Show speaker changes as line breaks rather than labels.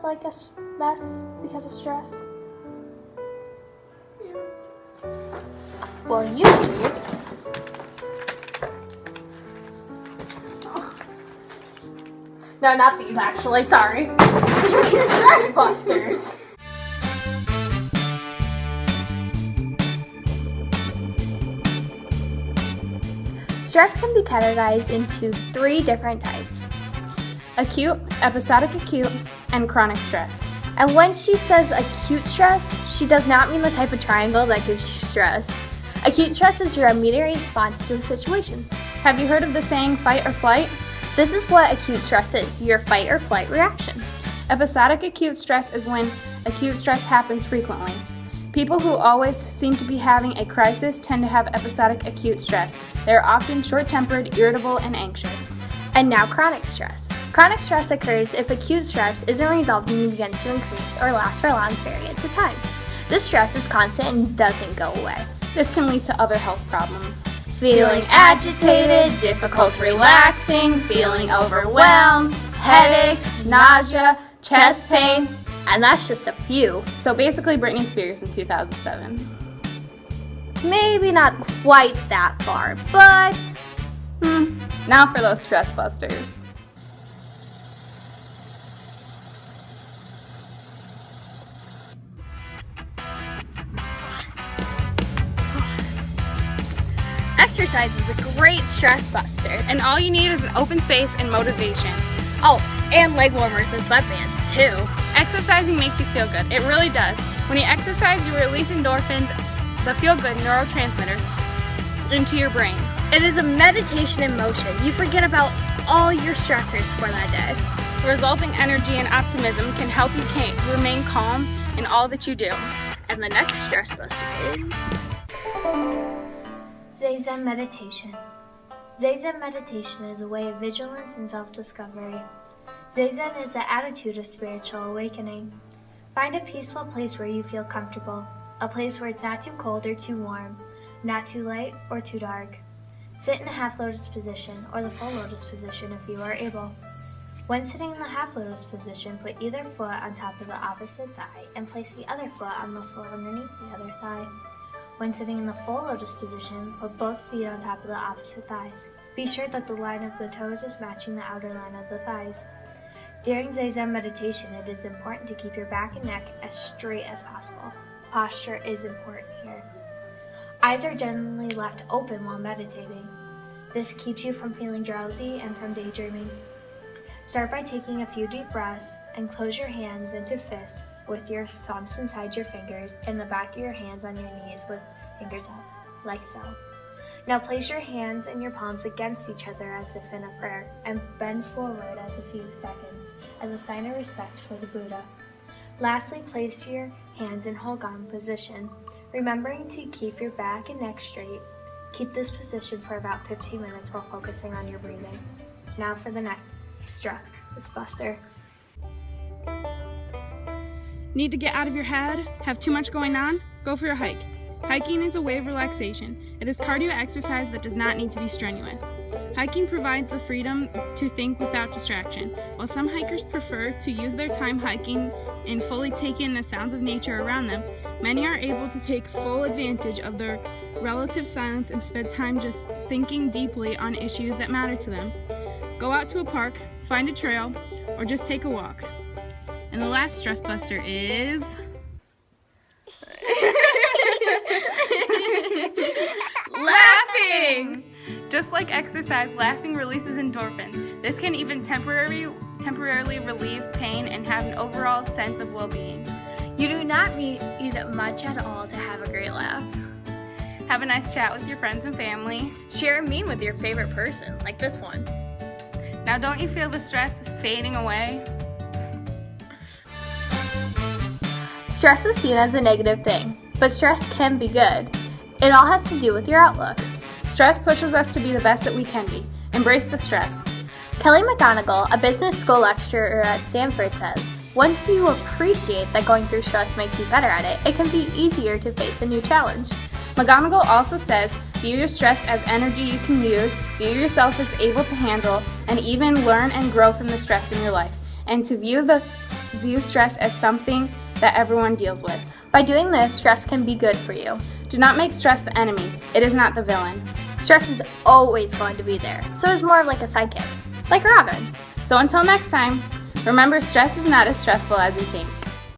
look like a mess because of stress?
Yeah.
Well, you leave. No, not these actually, sorry. You need stress busters. Stress can be categorized into 3 different types: acute, episodic acute, and chronic stress. And when she says acute stress, she does not mean the type of triangle that gives you stress. Acute stress is your immediate response to a situation. Have you heard of the saying fight or flight? This is what acute stress is, your fight or flight reaction. Episodic acute stress is when acute stress happens frequently. People who always seem to be having a crisis tend to have episodic acute stress. They are often short-tempered, irritable, and anxious. And now chronic stress. Chronic stress occurs if acute stress isn't resolved and begins to increase or last for long periods of time. This stress is constant and doesn't go away.
This can lead to other health problems.
Feeling agitated, difficult relaxing, feeling overwhelmed, headaches, nausea, chest pain, and that's just a few.
So basically Britney Spears in 2007.
Maybe not quite that far, but
Now for those stress busters.
exercise is a great stress buster.
And all you need is an open space and motivation.
Oh, and leg warmers and sweatbands too.
Exercising makes you feel good. It really does. When you exercise, you release endorphins, the feel-good neurotransmitters, into your brain.
It is a meditation in motion. You forget about all your stressors for that day.
The resulting energy and optimism can help you remain calm in all that you do.
And the next stress buster is Zazen meditation. Zazen meditation is a way of vigilance and self-discovery. Zazen is the attitude of spiritual awakening. Find a peaceful place where you feel comfortable, a place where it's not too cold or too warm, not too light or too dark. Sit in a half lotus position or the full lotus position if you are able. When sitting in the half lotus position, put either foot on top of the opposite thigh and place the other foot on the floor underneath the other thigh. When sitting in the full lotus position, put both feet on top of the opposite thighs. Be sure that the line of the toes is matching the outer line of the thighs. During Zazen meditation, it is important to keep your back and neck as straight as possible. Posture is important here. Eyes are generally left open while meditating. This keeps you from feeling drowsy and from daydreaming. Start by taking a few deep breaths and close your hands into fists with your thumbs inside your fingers and the back of your hands on your knees with fingers up, like so. Now place your hands and your palms against each other as if in a prayer and bend forward as a few seconds as a sign of respect for the Buddha. Lastly, place your hands in Hogan position, remembering to keep your back and neck straight. Keep this position for about 15 minutes while focusing on your breathing. Now for the next stress buster.
Need to get out of your head? Have too much going on? Go for a hike. Hiking is a way of relaxation. It is cardio exercise that does not need to be strenuous. Hiking provides the freedom to think without distraction. While some hikers prefer to use their time hiking and fully take in the sounds of nature around them, many are able to take full advantage of their relative silence and spend time just thinking deeply on issues that matter to them. Go out to a park, find a trail, or just take a walk. And the last stress buster is laughing! Just like exercise, laughing releases endorphins. This can even temporarily relieve pain and have an overall sense of well-being.
You do not need much at all to have a great laugh.
Have a nice chat with your friends and family.
Share a meme with your favorite person, like this one.
Now don't you feel the stress fading away?
Stress is seen as a negative thing, but stress can be good. It all has to do with your outlook.
Stress pushes us to be the best that we can be. Embrace the stress.
Kelly McGonigal, a business school lecturer at Stanford, says, once you appreciate that going through stress makes you better at it, it can be easier to face a new challenge.
McGonigal also says, view your stress as energy you can use, view yourself as able to handle, and even learn and grow from the stress in your life. And to view the View stress as something that everyone deals with.
By doing this, stress can be good for you.
Do not make stress the enemy. It is not the villain.
Stress is always going to be there, so it's more like a sidekick, like Robin.
So until next time, remember stress is not as stressful as you think.